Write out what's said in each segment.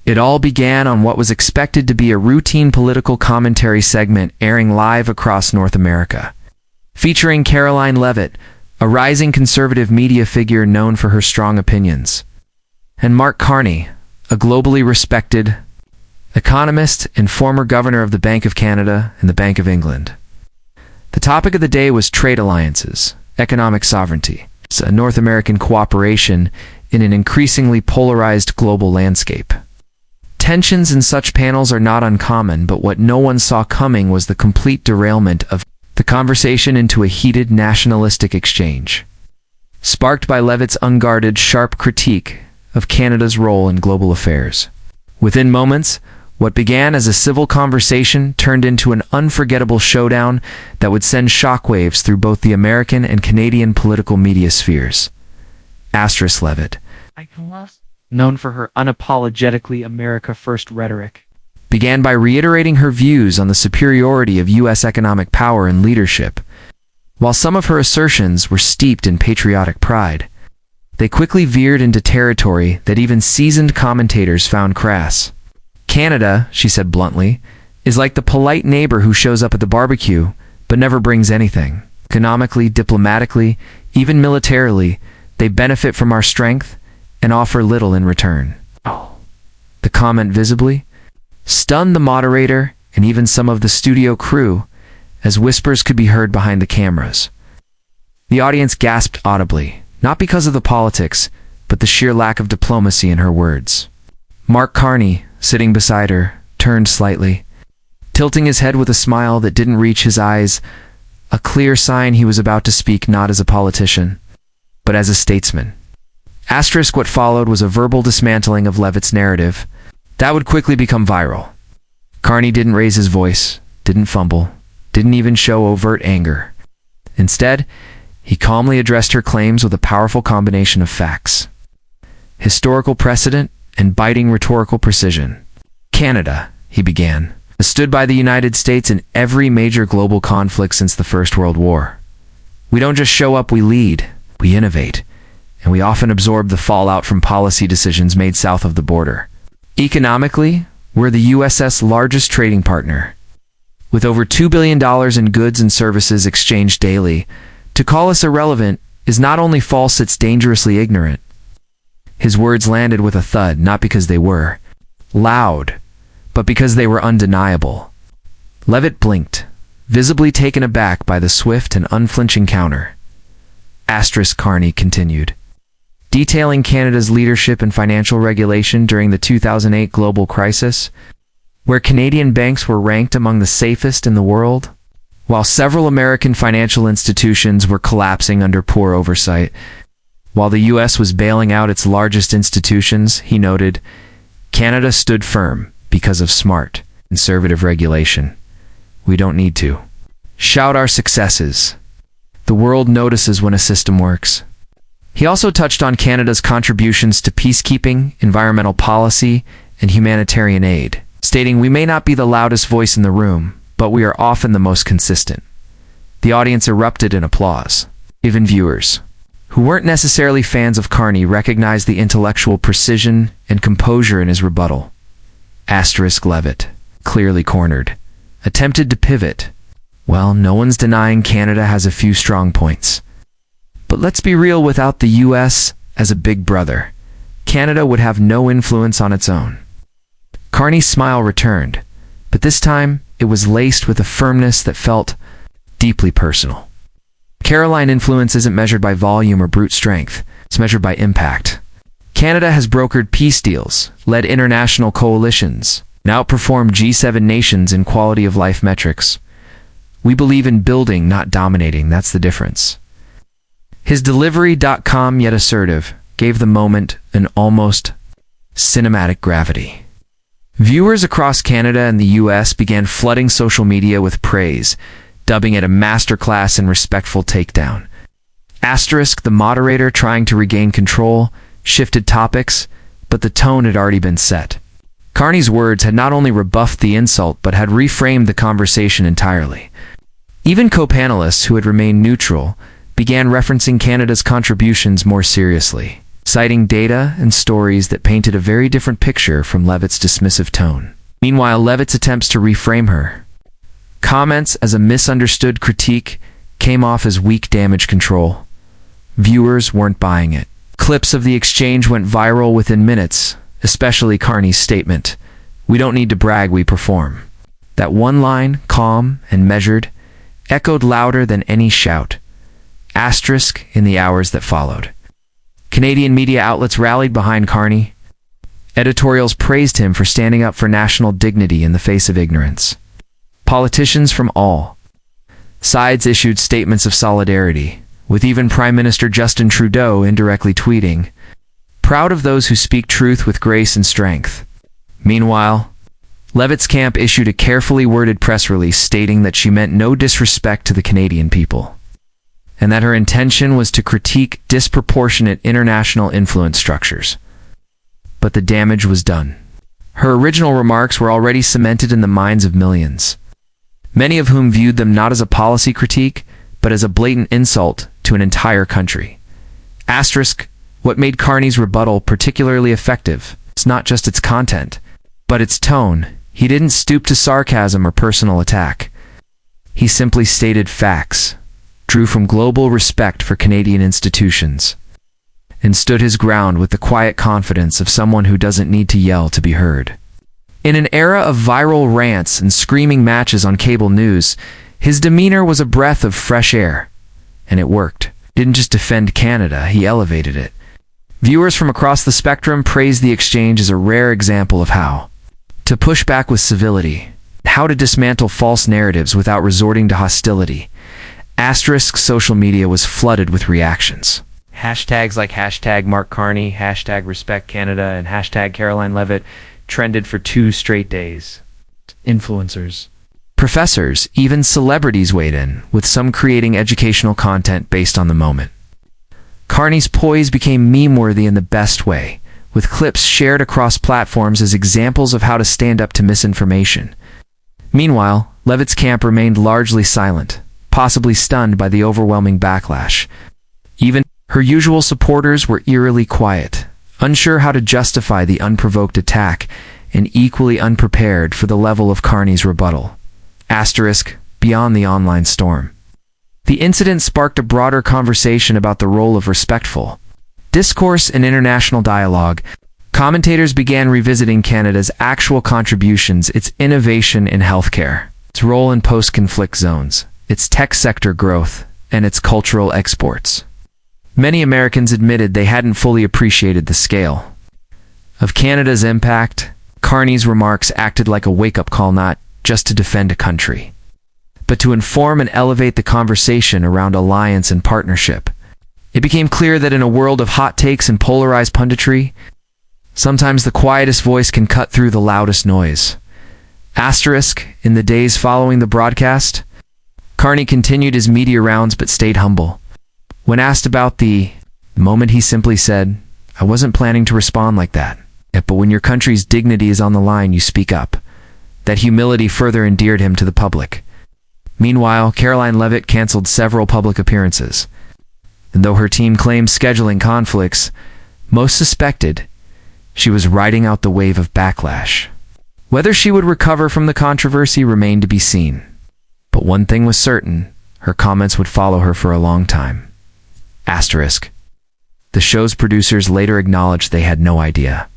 It all began on what was expected to be a routine political commentary segment airing live across North America. Featuring Karoline Leavitt, a rising conservative media figure known for her strong opinions, and Mark Carney, a globally respected economist and former governor of the Bank of Canada and the Bank of England. The topic of the day was trade alliances, economic sovereignty, North American cooperation in an increasingly polarized global landscape. Tensions in such panels are not uncommon, but what no one saw coming was the complete derailment of the conversation into a heated nationalistic exchange, sparked by Levitt's unguarded, sharp critique of Canada's role in global affairs. Within moments, what began as a civil conversation turned into an unforgettable showdown that would send shockwaves through both the American and Canadian political media spheres. Leavitt, known for her unapologetically America First rhetoric, began by reiterating her views on the superiority of U.S. economic power and leadership. While some of her assertions were steeped in patriotic pride, they quickly veered into territory that even seasoned commentators found crass. Canada, she said bluntly, is like the polite neighbor who shows up at the barbecue but never brings anything. Economically, diplomatically, even militarily, they benefit from our strength and offer little in return. The comment visibly stunned the moderator and even some of the studio crew, as whispers could be heard behind the cameras. The audience gasped audibly, not because of the politics, but the sheer lack of diplomacy in her words. Mark Carney, sitting beside her, turned slightly, tilting his head with a smile that didn't reach his eyes, a clear sign he was about to speak not as a politician, but as a statesman. What followed was a verbal dismantling of Levitt's narrative that would quickly become viral. Carney didn't raise his voice, didn't fumble, didn't even show overt anger. Instead, he calmly addressed her claims with a powerful combination of facts, historical precedent, and biting rhetorical precision. Canada, he began, has stood by the United States in every major global conflict since the First World War. We don't just show up, we lead, we innovate, and we often absorb the fallout from policy decisions made south of the border. Economically, we're the US's largest trading partner, with over $2 billion in goods and services exchanged daily. To call us irrelevant is not only false, it's dangerously ignorant. His words landed with a thud, not because they were loud, but because they were undeniable. Levitt blinked, visibly taken aback by the swift and unflinching counter. Carney continued, detailing Canada's leadership in financial regulation during the 2008 global crisis, where Canadian banks were ranked among the safest in the world, while several American financial institutions were collapsing under poor oversight. While the U.S. was bailing out its largest institutions, he noted, Canada stood firm because of smart, conservative regulation. We don't need to shout our successes. The world notices when a system works. He also touched on Canada's contributions to peacekeeping, environmental policy, and humanitarian aid, stating, we may not be the loudest voice in the room, but we are often the most consistent. The audience erupted in applause. Even viewers, who weren't necessarily fans of Carney, recognized the intellectual precision and composure in his rebuttal. Leavitt, clearly cornered, attempted to pivot. Well, no one's denying Canada has a few strong points. But let's be real, without the U.S. as a big brother, Canada would have no influence on its own. Carney's smile returned, but this time it was laced with a firmness that felt deeply personal. Karoline influence isn't measured by volume or brute strength, it's measured by impact. Canada has brokered peace deals, led international coalitions, and outperformed G7 nations in quality of life metrics. We believe in building, not dominating, that's the difference. His delivery, calm yet assertive, gave the moment an almost cinematic gravity. Viewers across Canada and the U.S. began flooding social media with praise, dubbing it a masterclass in respectful takedown. The moderator, trying to regain control, shifted topics, but the tone had already been set. Carney's words had not only rebuffed the insult, but had reframed the conversation entirely. Even co-panelists who had remained neutral began referencing Canada's contributions more seriously, citing data and stories that painted a very different picture from Levitt's dismissive tone. Meanwhile, Levitt's attempts to reframe her comments as a misunderstood critique came off as weak damage control. Viewers weren't buying it. Clips of the exchange went viral within minutes, especially Carney's statement, "We don't need to brag, we perform." That one line, calm and measured, echoed louder than any shout. Asterisk in the hours that followed. Canadian media outlets rallied behind Carney. Editorials praised him for standing up for national dignity in the face of ignorance. Politicians from all sides issued statements of solidarity, with even Prime Minister Justin Trudeau indirectly tweeting, "Proud of those who speak truth with grace and strength." Meanwhile, Levitt's camp issued a carefully worded press release stating that she meant no disrespect to the Canadian people, and that her intention was to critique disproportionate international influence structures. But the damage was done. Her original remarks were already cemented in the minds of millions, many of whom viewed them not as a policy critique, but as a blatant insult to an entire country. Asterisk, what made Carney's rebuttal particularly effective is not just its content, but its tone. He didn't stoop to sarcasm or personal attack. He simply stated facts, drew from global respect for Canadian institutions, and stood his ground with the quiet confidence of someone who doesn't need to yell to be heard. In an era of viral rants and screaming matches on cable news, his demeanor was a breath of fresh air. And it worked. He didn't just defend Canada, he elevated it. Viewers from across the spectrum praised the exchange as a rare example of how to push back with civility, how to dismantle false narratives without resorting to hostility. Asterisk social media was flooded with reactions. Hashtags like hashtag Mark Carney, hashtag Respect Canada, and hashtag Karoline Leavitt trended for 2 straight days. Influencers, professors, even celebrities weighed in, with some creating educational content based on the moment. Carney's poise became meme-worthy in the best way, with clips shared across platforms as examples of how to stand up to misinformation. Meanwhile, Levitt's camp remained largely silent, possibly stunned by the overwhelming backlash. Even her usual supporters were eerily quiet, unsure how to justify the unprovoked attack, and equally unprepared for the level of Carney's rebuttal. Asterisk, beyond the online storm. The incident sparked a broader conversation about the role of respectful discourse in international dialogue. Commentators began revisiting Canada's actual contributions, its innovation in healthcare, its role in post-conflict zones, its tech sector growth, and its cultural exports. Many Americans admitted they hadn't fully appreciated the scale of Canada's impact. Carney's remarks acted like a wake-up call, not just to defend a country, but to inform and elevate the conversation around alliance and partnership. It became clear that in a world of hot takes and polarized punditry, sometimes the quietest voice can cut through the loudest noise. Asterisk, in the days following the broadcast, Carney continued his media rounds but stayed humble. When asked about the moment, he simply said, "I wasn't planning to respond like that. But when your country's dignity is on the line, you speak up." That humility further endeared him to the public. Meanwhile, Karoline Leavitt canceled several public appearances. And though her team claimed scheduling conflicts, most suspected she was riding out the wave of backlash. Whether she would recover from the controversy remained to be seen. But one thing was certain, her comments would follow her for a long time. Asterisk. The show's producers later acknowledged they had no idea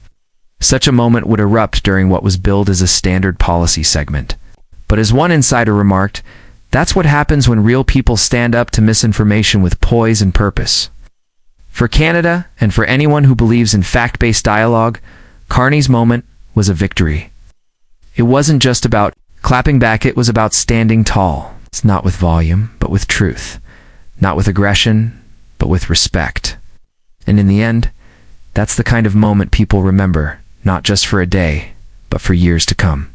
such a moment would erupt during what was billed as a standard policy segment. But as one insider remarked, that's what happens when real people stand up to misinformation with poise and purpose. For Canada, and for anyone who believes in fact-based dialogue, Carney's moment was a victory. It wasn't just about clapping back, it was about standing tall. It's not with volume, but with truth. Not with aggression, but with respect. And in the end, that's the kind of moment people remember, not just for a day, but for years to come.